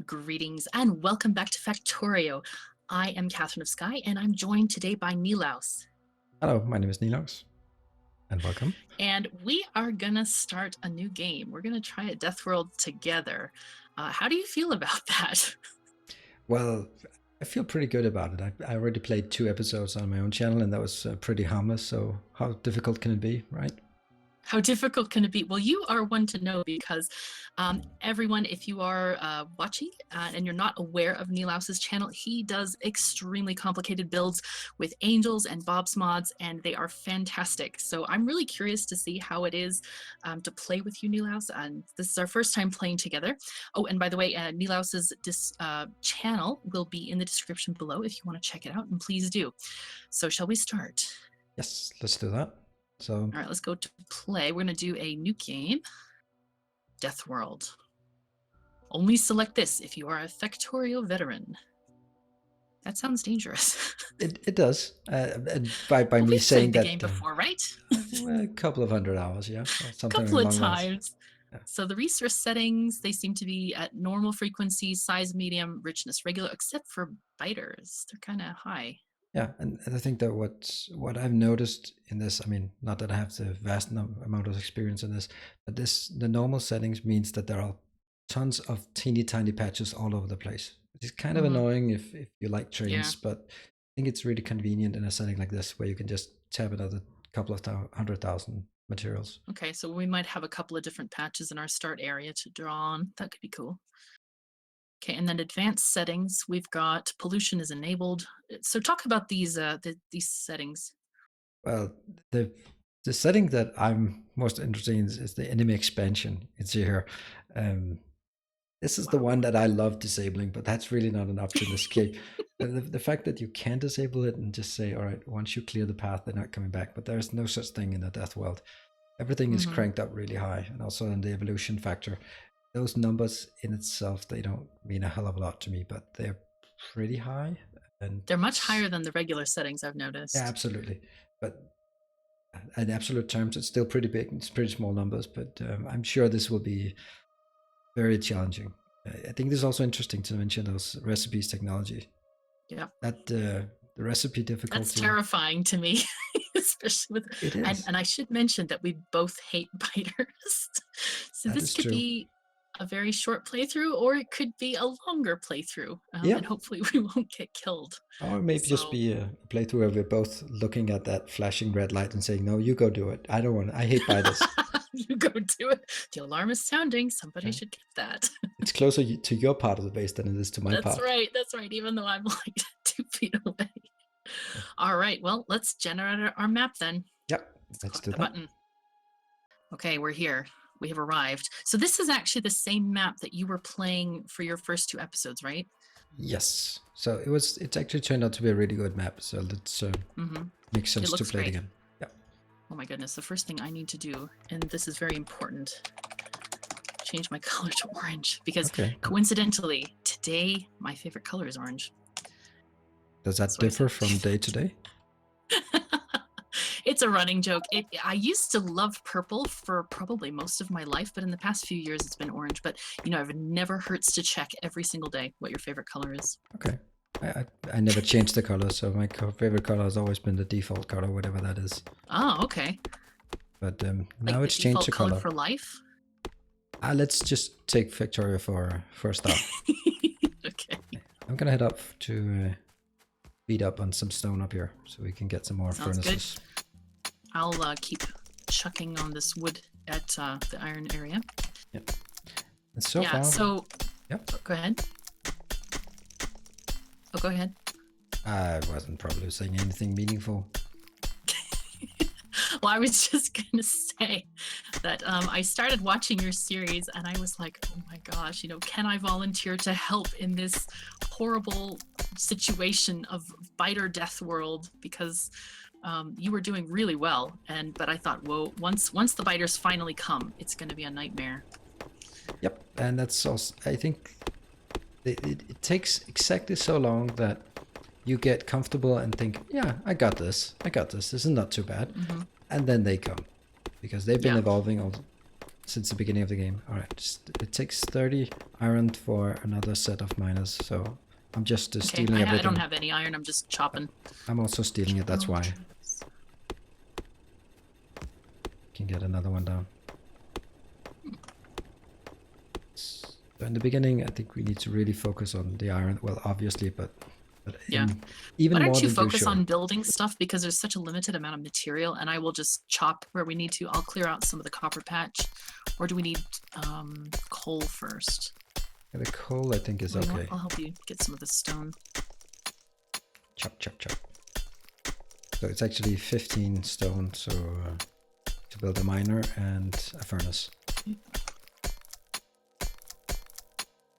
Greetings and welcome back to Factorio. I am KatherineOfSky and I'm joined today by Nilaus. Hello, my name is Nilaus, and welcome. And we are gonna start a new game. We're gonna try a Death World together. How do you feel about that? Well, I feel pretty good about it. I already played 2 episodes on my own channel, and that was pretty harmless. So how difficult can it be, right? How difficult can it be? Well, you are one to know because everyone, if you are watching and you're not aware of Nilaus's channel, he does extremely complicated builds with angels and Bob's mods, and they are fantastic. So I'm really curious to see how it is to play with you, Nilaus. And this is our first time playing together. Oh, and by the way, Nilaus's channel will be in the description below if you want to check it out, and please do. So shall we start? Yes, let's do that. So, all right, let's go to play. We're going to do a new game, Death World. Only select this if you are a Factorio veteran. That sounds dangerous. it does. And by well, me we've saying played the that game before, right? a couple of 100 hours, yeah, A something couple of along those. times. Yeah. So the resource settings, they seem to be at normal frequency, size medium, richness regular, except for biters. They're kind of high. Yeah, and I think that what I've noticed in this, I mean, not that I have the vast amount of experience in this, but the normal settings means that there are tons of teeny tiny patches all over the place. It's kind of annoying if you like trains, but I think it's really convenient in a setting like this where you can just tab another couple of 100,000 materials. Okay, so we might have a couple of different patches in our start area to draw on. That could be cool. Okay, and then advanced settings, we've got pollution is enabled. So talk about these settings. Well, the setting that I'm most interested in is the enemy expansion. It's here. This is the one that I love disabling, but that's really not an option to escape. The fact that you can disable it and just say, all right, once you clear the path, they're not coming back. But there's no such thing in the Death World. Everything is cranked up really high. And also in the evolution factor, those numbers in itself, they don't mean a hell of a lot to me, but they're pretty high. And they're much higher than the regular settings, I've noticed. Yeah, absolutely. But in absolute terms, it's still pretty big. It's pretty small numbers, but I'm sure this will be very challenging. I think this is also interesting to mention those recipes technology. Yeah. That the recipe difficulty. That's terrifying to me, especially with it is. And I should mention that we both hate biters. So this could be a very short playthrough, or it could be a longer playthrough, and hopefully we won't get killed. Or maybe just be a playthrough where we're both looking at that flashing red light and saying, no, you go do it. I don't want it. I hate biters. You go do it. The alarm is sounding. Somebody should get that. It's closer to your part of the base than it is to my part. That's right. That's right. Even though I'm like 2 feet away. All right. Well, let's generate our map then. Yep. Let's do that. Button. Okay, we're here. We have arrived. So this is actually the same map that you were playing for your first 2 episodes, right? Yes. So it's actually turned out to be a really good map. So let's make sense to play it again. Yeah. Oh my goodness. The first thing I need to do, and this is very important, change my color to orange, because coincidentally, today my favorite color is orange. Does that differ from day to day? It's a running joke. I used to love purple for probably most of my life, but in the past few years it's been orange. But you know, it never hurts to check every single day what your favorite color is. Okay. I never changed the color, so my favorite color has always been the default color, whatever that is. Oh, okay. But now it's changed to color for life. Let's just take Factorio for a start. Okay. I'm gonna head up to beat up on some stone up here, so we can get some more furnaces. Good. I'll keep chucking on this wood at the iron area. Yep. And so far. So. Yep. Go ahead. Oh, go ahead. I wasn't probably saying anything meaningful. Well, I was just gonna say that I started watching your series and I was like, oh my gosh, you know, can I volunteer to help in this horrible situation of biter death world? Because you were doing really well, but I thought, whoa, once the biters finally come, it's going to be a nightmare. Yep, and that's also, I think it takes exactly so long that you get comfortable and think, yeah, I got this. This is not too bad. And then they come, because they've been evolving since the beginning of the game. All right, it takes 30 iron for another set of miners, so I'm just stealing everything. I don't have any iron. I'm just chopping. I'm also stealing it. That's why. Can get another one down. So in the beginning, I think we need to really focus on the iron. Well, obviously, but yeah. Even Why more don't you than focus usual. on building stuff, because there's such a limited amount of material, and I will just chop where we need to. I'll clear out some of the copper patch. Or do we need coal first? Yeah, the coal, I think, is okay. I'll help you get some of the stone. Chop, chop, chop. So it's actually 15 stone, so to build a miner and a furnace.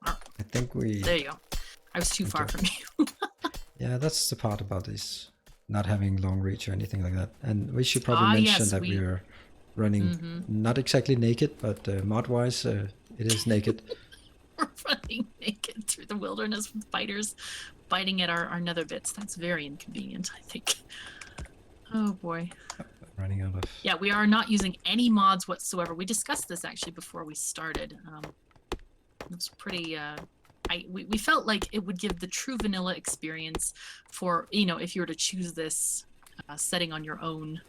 I think we... There you go. I was too far from you. Yeah, that's the part about this, not having long reach or anything like that. And we should probably mention that we are running not exactly naked, but mod-wise, it is naked. We're running naked through the wilderness with spiders biting at our nether bits. That's very inconvenient, I think. Oh boy. Running out of... Yeah, we are not using any mods whatsoever. We discussed this actually before we started. It was pretty... we felt like it would give the true vanilla experience for, you know, if you were to choose this setting on your own.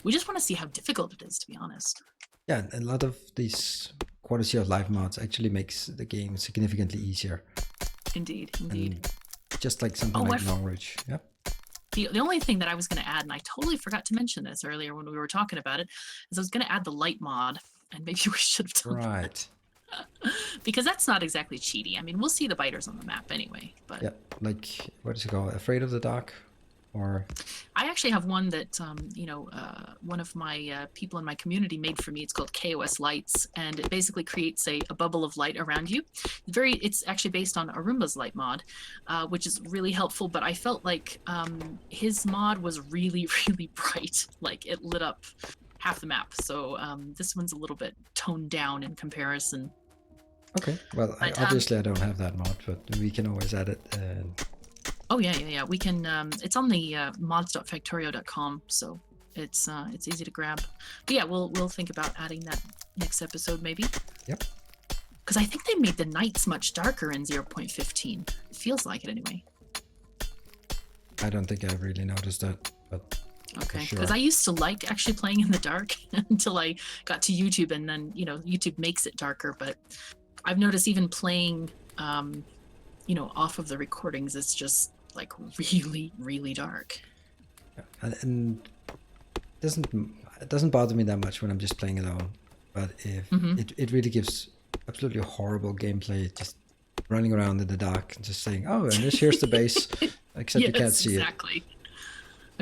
We just want to see how difficult it is, to be honest. Yeah, a lot of these quality of life mods actually makes the game significantly easier. Indeed, indeed. And just like something like long reach. Yep. The only thing that I was going to add, and I totally forgot to mention this earlier when we were talking about it, is I was going to add the light mod, and maybe we should have done that. Because that's not exactly cheaty. I mean, we'll see the biters on the map anyway. But yeah, like, what is it called? Afraid of the dark? Or I actually have one that you know, one of my people in my community made for me. It's called KOS Lights, and it basically creates a bubble of light around you. It's actually based on Arumba's light mod, which is really helpful. But I felt like his mod was really, really bright. Like, it lit up half the map. So this one's a little bit toned down in comparison. Okay, well, obviously I don't have that mod, but we can always add it. Oh yeah. We can. It's on the mods.factorio.com, so it's easy to grab. But yeah, we'll think about adding that next episode maybe. Yep. Because I think they made the nights much darker in 0.15. It feels like it anyway. I don't think I really noticed that, but okay. Because I used to like actually playing in the dark until I got to YouTube, and then, you know, YouTube makes it darker. But I've noticed even playing, you know, off of the recordings, it's just like really, really dark. And it doesn't bother me that much when I'm just playing alone, but if it really gives absolutely horrible gameplay, just running around in the dark and just saying, oh, and here's the base, except you can't see it. Exactly.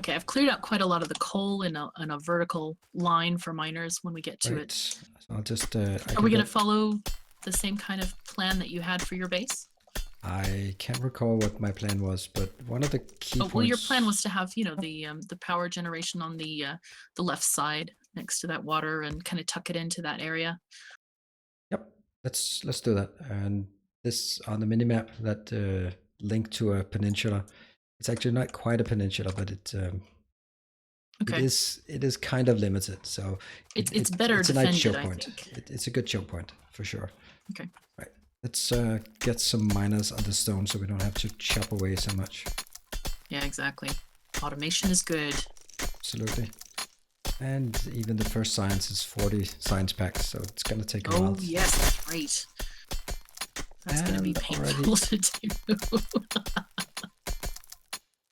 Okay, I've cleared out quite a lot of the coal in a vertical line for miners when we get to it. So I'll just... Are we going to follow the same kind of plan that you had for your base? I can't recall what my plan was, but one of the key points... well, your plan was to have, you know, the power generation on the left side next to that water and kind of tuck it into that area. Yep, let's do that. And this on the minimap, that link to a peninsula. It's actually not quite a peninsula, but it is kind of limited. So it's better defended, a nice choke I point. think. It's a good choke point for sure. Okay. Right. Let's get some miners on the stone so we don't have to chop away so much. Yeah, exactly. Automation is good. Absolutely. And even the first science is 40 science packs, so it's going to take a while. Oh, yes, that's right. That's going to be painful to do.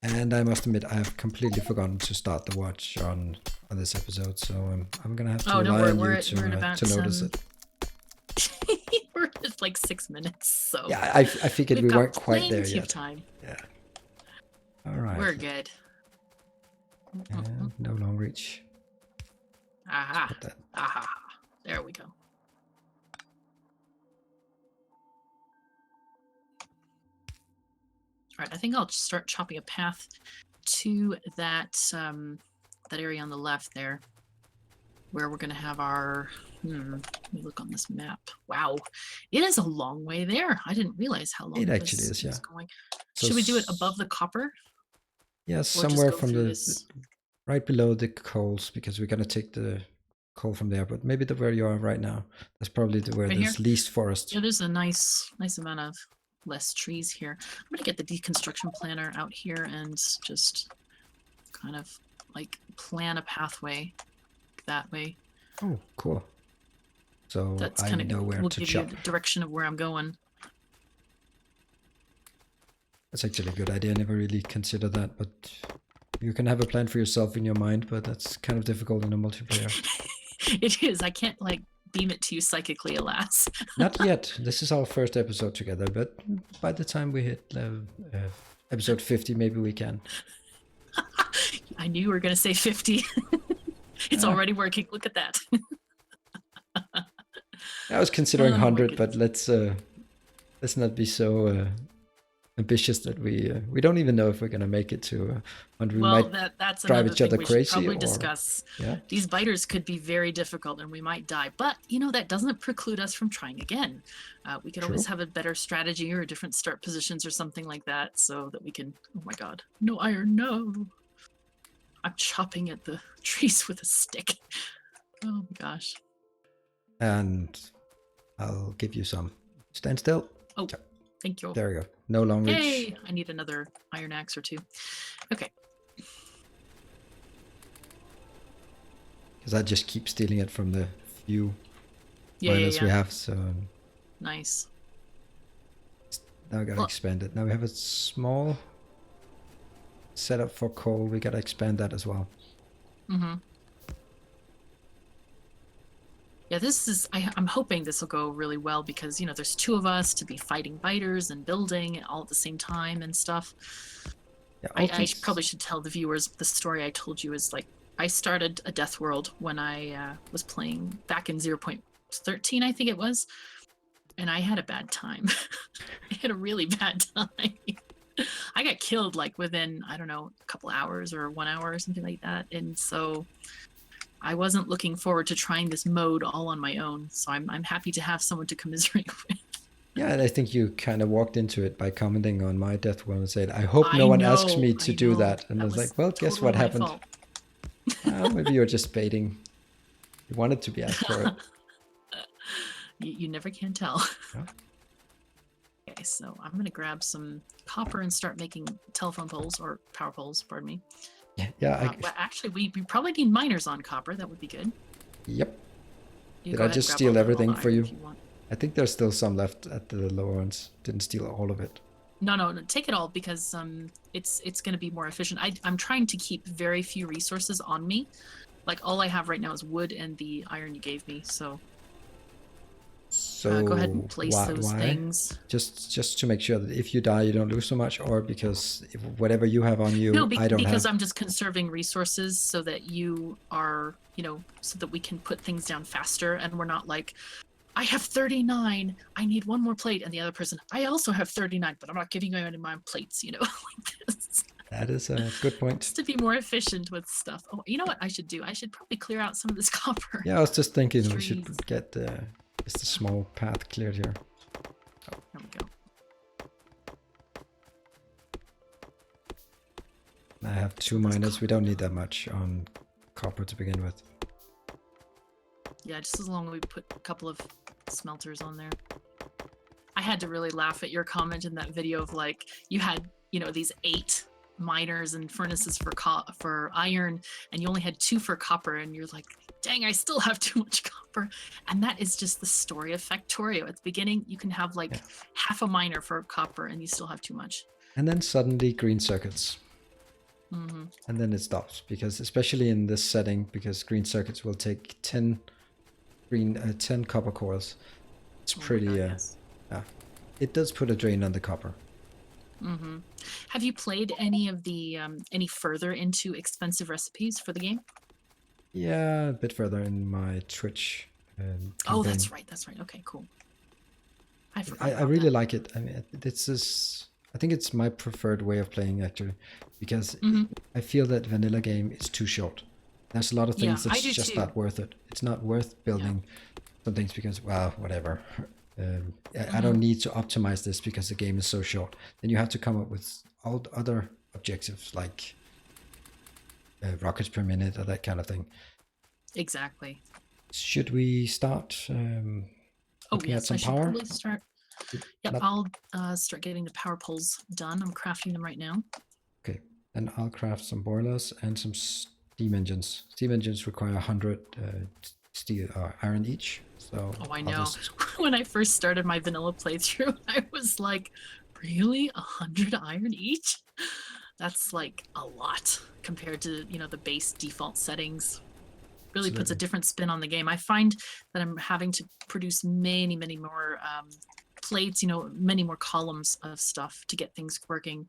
And I must admit, I have completely forgotten to start the watch on this episode, so I'm going to have to rely on you to notice it. We're at like 6 minutes, so yeah, I figured we weren't quite there yet. Time. Yeah. All right. We're good. And no long reach. Aha. Aha. There we go. All right, I think I'll just start chopping a path to that that area on the left there, where we're going to have our... let me look on this map. Wow, it is a long way there. I didn't realize how long it actually is. Yeah. Going. So should we do it above the copper? Yeah, somewhere from right below the coals, because we're going to take the coal from there, but maybe where you are right now. That's probably where Right there's here? least forest. Yeah, there's a nice amount of less trees here. I'm gonna get the deconstruction planner out here and just kind of like plan a pathway that way. Oh, cool. So That's I kind know of where will to give you chop. the direction of where I'm going. That's actually a good idea. I never really considered that, but you can have a plan for yourself in your mind, but that's kind of difficult in a multiplayer. It is. I can't like beam it to you psychically, alas. Not yet. This is our first episode together, but by the time we hit episode 50, maybe we can. I knew you were going to say 50. It's already working. Look at that. I was considering Oh, my 100, but goodness. let's not be so ambitious that we don't even know if we're gonna make it to 100. We Well, might that's drive another each thing other we should crazy, probably or discuss. yeah, These biters could be very difficult and we might die. But, you know, that doesn't preclude us from trying again. We could always true. have a better strategy or different start positions or something like that so that we can... Oh, my God. No iron, no. I'm chopping at the trees with a stick. Oh, my gosh. And I'll give you some. Stand still. Oh, thank you. There we go. No long reach. Yay! I need another iron axe or two. Okay. Because I just keep stealing it from the few Yeah, miners we have. So nice. now we gotta expand it. Now we have a small setup for coal. We gotta expand that as well. Mm-hmm. Yeah, this is, I'm hoping this will go really well because, you know, there's two of us to be fighting biters and building all at the same time and stuff. Yeah, I probably should tell the viewers the story I told you is like, I started a Death World when I was playing back in 0.13, I think it was, and I had a bad time. I had a really bad time. I got killed like within, I don't know, a couple hours or 1 hour or something like that, and so I wasn't looking forward to trying this mode all on my own, so I'm happy to have someone to commiserate with. Yeah, and I think you kind of walked into it by commenting on my Death World and said, I hope no one asks me to do that. And I was like, well, guess what happened? Well, maybe you're just baiting. You wanted to be asked for it. You never can tell. Yeah. Okay, so I'm going to grab some copper and start making telephone poles, or power poles, pardon me. Yeah. Well, actually, we probably need miners on copper. That would be good. Yep. Did I just steal everything for you? I think there's still some left at the lower ones. Didn't steal all of it. No, take it all because it's going to be more efficient. I'm trying to keep very few resources on me. Like all I have right now is wood and the iron you gave me. So go ahead and place those things. Just to make sure that if you die, you don't lose so much, or because whatever you have on you, I don't have. Because I'm just conserving resources so that you are, you know, so that we can put things down faster and we're not like, I have 39, I need one more plate, and the other person, I also have 39, but I'm not giving you any of my plates, you know, like this. That is a good point. Just to be more efficient with stuff. Oh, you know what I should do? I should probably clear out some of this copper. Yeah, I was just thinking we should get just a small path cleared here. Oh, there we go. I have 2 miners. We don't need that much on copper to begin with. Yeah, just as long as we put a couple of smelters on there. I had to really laugh at your comment in that video of like, you had, you know, these 8 miners and furnaces for iron, and you only had 2 for copper, and you're like, dang, I still have too much copper. And that is just the story of Factorio. At the beginning, you can have like half a miner for copper, and you still have too much. And then suddenly green circuits. Mm-hmm. And then it stops, because especially in this setting, because green circuits will take 10 copper cores. It's pretty it does put a drain on the copper. Mm-hmm. Have you played any of the any further into expensive recipes for the game? Yeah, a bit further in my Twitch oh, that's right. Okay, cool. I really like it. I mean, I think it's my preferred way of playing, actually, because I feel that vanilla game is too short. There's a lot of things that's just not worth it. It's not worth building some things because, well, whatever. I don't need to optimize this because the game is so short. Then you have to come up with all other objectives like rockets per minute or that kind of thing. Exactly. should we start Oh looking at yes, I some should power? probably start. Yep, Not I'll start getting the power poles done. I'm crafting them right now. okay. Then I'll craft some boilers and some steam engines. Steam engines require 100 steel iron each. So Oh, I I'll know. just When I first started my vanilla playthrough, I was like, really? 100 iron each? That's like a lot compared to, the base default settings. Really puts a absolutely. different spin on the game. I find that I'm having to produce many, many more plates, many more columns of stuff to get things working.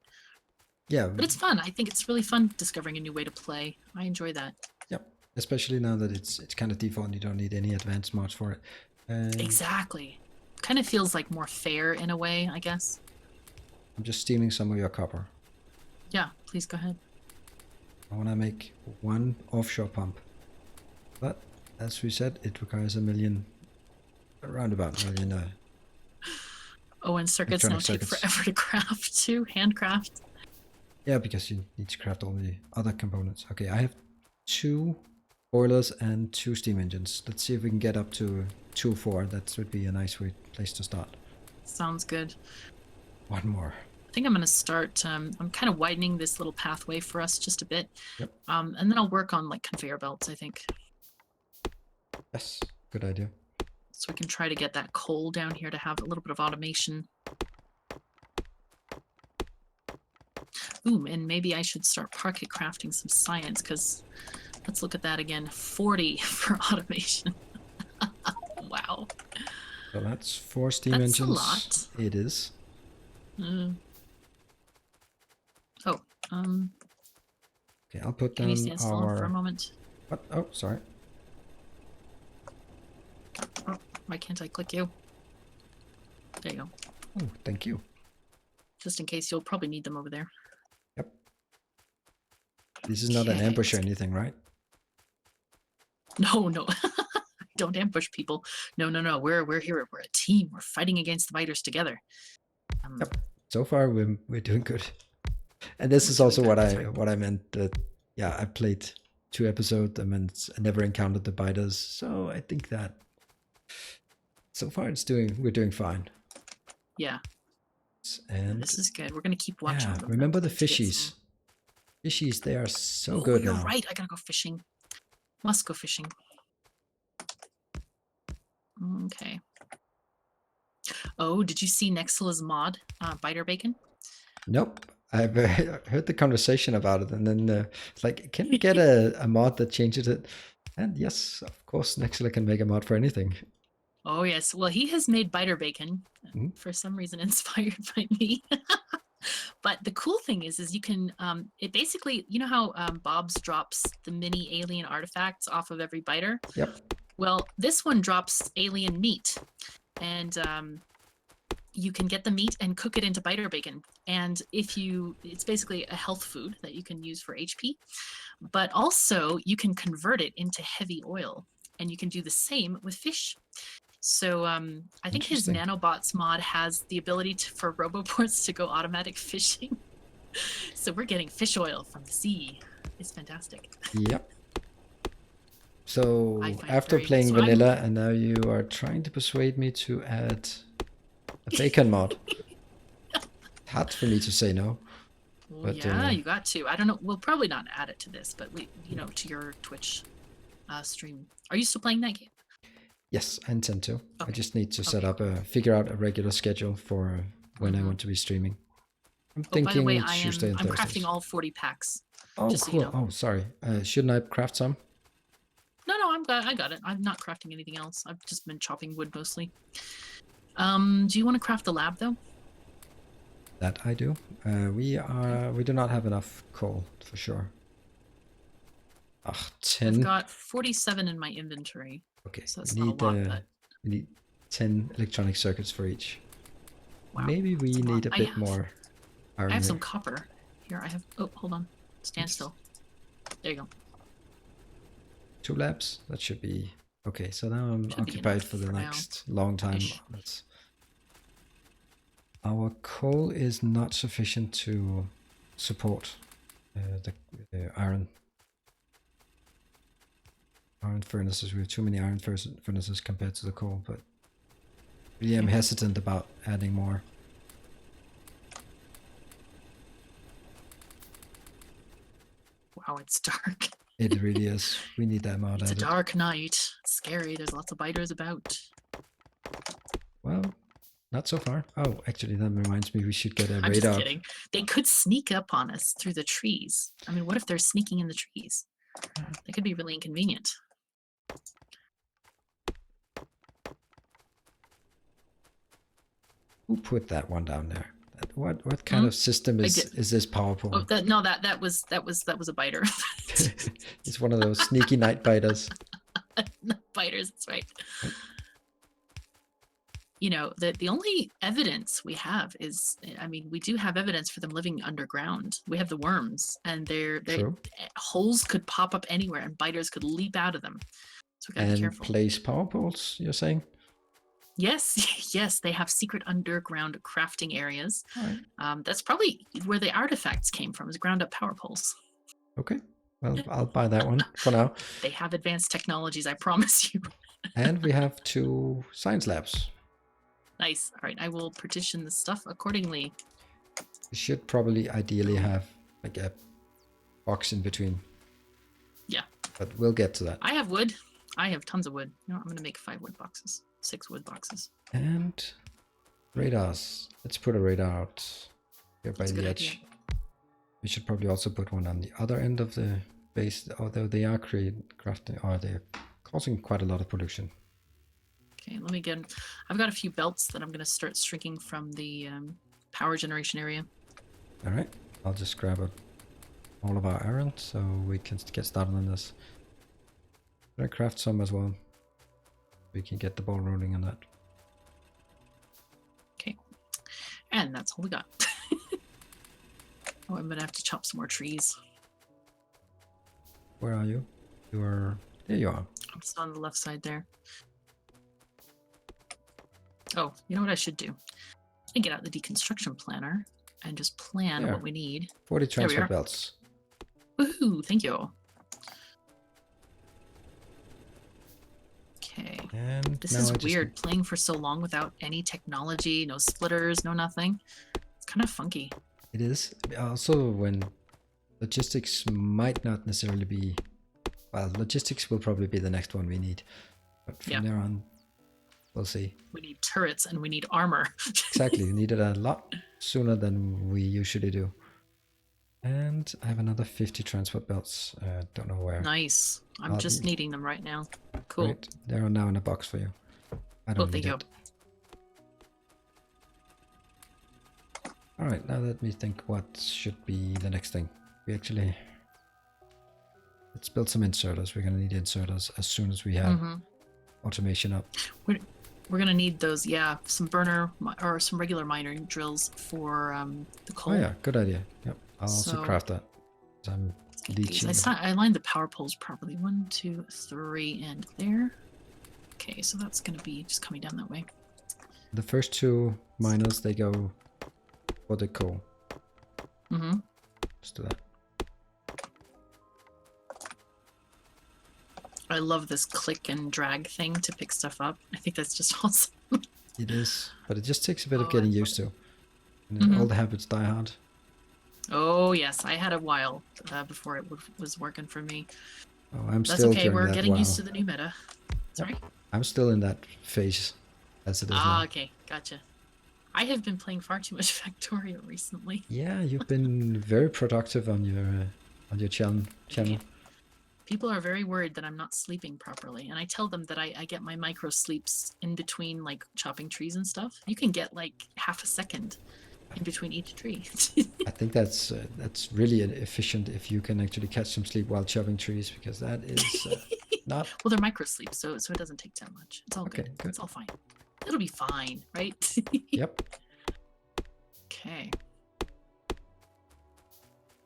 Yeah. But it's fun. I think it's really fun discovering a new way to play. I enjoy that. Yep. Especially now that it's kind of default and you don't need any advanced mods for it. Exactly. Kind of feels like more fair in a way, I guess. I'm just stealing some of your copper. Yeah, please go ahead. I want to make one offshore pump. But as we said, it requires around about a million. Oh, and circuits now take forever to craft too, handcraft. Yeah, because you need to craft all the other components. Okay, I have 2 boilers and 2 steam engines. Let's see if we can get up to 2 or 4. That would be a nice place to start. Sounds good. One more. I think I'm going to start, I'm kind of widening this little pathway for us just a bit. Yep. And then I'll work on like conveyor belts, I think. Yes, good idea. So we can try to get that coal down here to have a little bit of automation. Ooh, and maybe I should start pocket crafting some science, because let's look at that again. 40 for automation. Wow. So that's 4 steam That's engines. a lot. It is. Oh, okay, I'll put down can you stand still for a moment? What? Oh, sorry. Oh, why can't I click you? There you go. Oh, thank you. Just in case, you'll probably need them over there. Yep. This is not an ambush or anything, right? No. Don't ambush people. No. We're here. We're a team. We're fighting against the biters together. Yep. So far, we're doing good. And this is also what I meant. That yeah, I played 2 episodes and I never encountered the biters. So I think that so far we're doing fine. Yeah. And this is good. We're gonna keep watching. Yeah, remember the fishies. Fishies, they are so good now. You're right. I gotta go fishing. Must go fishing. Okay. Oh, did you see Nextla's mod, Biter Bacon? Nope. I've heard the conversation about it, and then it's like, can we get a mod that changes it? And yes, of course, Nextla can make a mod for anything. Oh yes. Well, he has made Biter Bacon, for some reason inspired by me. But the cool thing is you can, it basically, you know how Bob's drops the mini alien artifacts off of every biter? Yep. Well, this one drops alien meat, and you can get the meat and cook it into biter bacon. And it's basically a health food that you can use for HP, but also you can convert it into heavy oil, and you can do the same with fish. So I think his nanobots mod has the ability for roboports to go automatic fishing. So we're getting fish oil from the sea. It's fantastic. Yep. So after playing vanilla, and now you are trying to persuade me to add a bacon mod. Hard for me to say no. Well, but, yeah, you got to. I don't know. We'll probably not add it to this, but to your Twitch stream. Are you still playing that game? Yes, I intend to. Okay. I just need to figure out a regular schedule for when I want to be streaming. I'm thinking by the way, Tuesday and Thursdays. I'm crafting all 40 packs. Oh, cool. So you know. Oh, sorry. Shouldn't I craft some? No, I got it. I'm not crafting anything else. I've just been chopping wood mostly. Do you want to craft the lab though? That I do. We do not have enough coal for sure. 10. I've got 47 in my inventory. Okay, so that's not a lot, but... we need 10 electronic circuits for each. Wow, maybe we need a bit more iron. I have some copper here. I have. Oh, hold on. Stand still. There you go. 2 labs. That should be okay. So now I'm occupied for the next long time. Our coal is not sufficient to support the iron. iron furnaces. We have too many iron furnaces compared to the coal, but really I'm hesitant about adding more. Wow, it's dark. It really is. We need that mod It's a added. dark night. It's scary. There's lots of biters about. Well, not so far. Oh, actually, that reminds me, we should get a I'm just radar. kidding. They could sneak up on us through the trees. I mean, what if they're sneaking in the trees? That could be really inconvenient. Who put that one down there? What kind of system is this power pole? Oh, that was a biter. It's one of those sneaky night biters. Biters, that's right. You know, the only evidence we have is, I mean, we do have evidence for them living underground. We have the worms, and holes could pop up anywhere, and biters could leap out of them. So we gotta be careful. And place power poles, you're saying? Yes, yes, they have secret underground crafting areas. Right. That's probably where the artifacts came from, is ground up power poles. Okay, well, I'll buy that one for now. They have advanced technologies, I promise you. And we have 2 science labs. Nice. All right, I will partition the stuff accordingly. We should probably ideally have like a box in between. Yeah. But we'll get to that. I have wood. I have tons of wood. You know, I'm going to make 5 wood boxes. 6 wood boxes. And radars. Let's put a radar out here by the edge. Idea. We should probably also put one on the other end of the base, although they are crafting, or they're causing quite a lot of pollution. Okay, let me get. I've got a few belts that I'm going to start shrinking from the power generation area. All right, I'll just grab all of our iron so we can get started on this. I'm going to craft some as well. We can get the ball rolling on that. Okay, and that's all we got. Oh, I'm going to have to chop some more trees. Where are you? There you are. I'm still on the left side there. Oh, you know what I should do? I get out the deconstruction planner and just plan what we need. 40 transfer belts. Woohoo! Thank you. Okay. And this is weird, playing for so long without any technology, no splitters, no nothing. It's kind of funky. It is. Also, when logistics might not necessarily be... Well, logistics will probably be the next one we need. But from there on, we'll see. We need turrets and we need armor. Exactly. We need it a lot sooner than we usually do. And I have another 50 transport belts. Don't know where. Nice. I'm just needing them right now. Cool. Great. They are now in a box for you. I don't need it. All right. Now let me think what should be the next thing. We actually... Let's build some inserters. We're going to need inserters as soon as we have automation up. We're going to need those, some burner or some regular mining drills for the coal. Oh yeah, good idea. Yep, I'll also craft that. I'm leeching. I lined the power poles properly. 1, 2, 3, and there. Okay, so that's going to be just coming down that way. The first 2 miners, they go for the coal. Let's do that. I love this click and drag thing to pick stuff up. I think that's just awesome. It is, but it just takes a bit of getting used to. And all the habits die hard. Oh yes, I had a while before it was working for me. Oh, I'm That's still okay. We're getting while. used to the new meta. Sorry. I'm still in that phase, as it is now. Okay, gotcha. I have been playing far too much Factorio recently. Yeah, you've been very productive on your channel. People are very worried that I'm not sleeping properly, and I tell them that I get my micro sleeps in between, like chopping trees and stuff. You can get like half a second in between each tree. I think that's really efficient if you can actually catch some sleep while chopping trees, because that is not... Well, they're micro sleeps, so it doesn't take that much. It's all good. It's all fine. It'll be fine, right? Yep. Okay.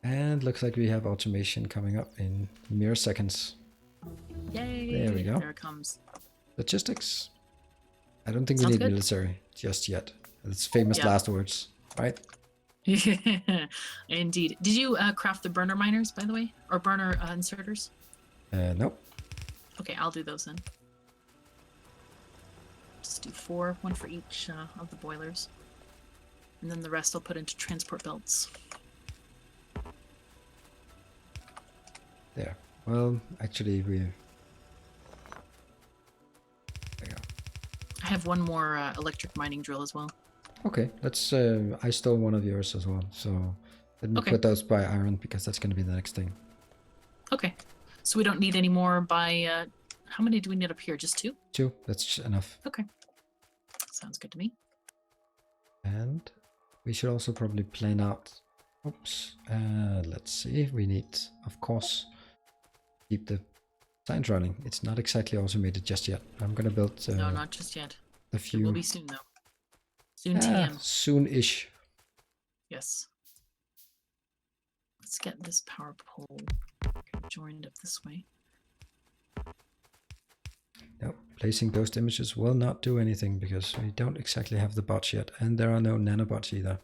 And looks like we have automation coming up in mere seconds. Yay! There we go. There it comes. Logistics. I don't think we need military just yet. It's famous last words, right? Indeed. Did you craft the burner miners, by the way? Or burner inserters? Nope. Okay, I'll do those then. Just do 4, 1 for each of the boilers. And then the rest I'll put into transport belts. There. Well, actually, there you go. I have one more electric mining drill as well. Okay, let's. I stole one of yours as well, so let me put those by iron because that's going to be the next thing. Okay, so we don't need any more by. How many do we need up here? Just 2? 2. That's enough. Okay, sounds good to me. And we should also probably plan out. Oops. Let's see. We need, of course, keep the signs running. It's not exactly automated just yet. I'm gonna build. No, not just yet. A few. It will be soon though. Soon TM. Soon-ish. Yes. Let's get this power pole joined up this way. No, placing those images will not do anything because we don't exactly have the bots yet, and there are no nanobots either.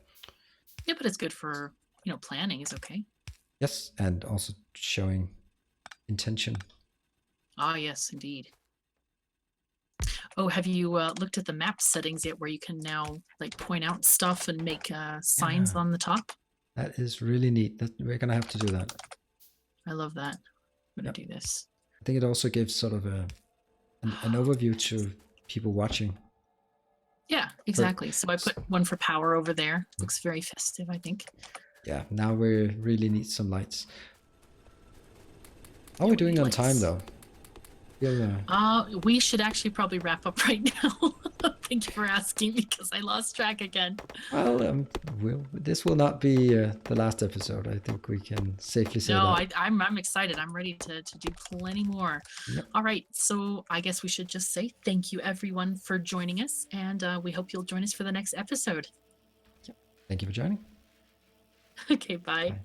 Yeah, but it's good for, you know, planning is okay. Yes, and also showing intention. Ah, yes, indeed. Oh, have you looked at the map settings yet where you can now like point out stuff and make signs on the top? That is really neat. We're going to have to do that. I love that. I'm going to do this. I think it also gives sort of an overview to people watching. Yeah, exactly. So I put one for power over there. Looks very festive, I think. Yeah, now we really need some lights. How are we doing on time though? We should actually probably wrap up right now. Thank you for asking because I lost track again. Well, this will not be the last episode. I think we can safely say that. No, I'm excited. I'm ready to do plenty more. Yep. All right, so I guess we should just say thank you everyone for joining us, and we hope you'll join us for the next episode. Yep. Thank you for joining. Okay, bye.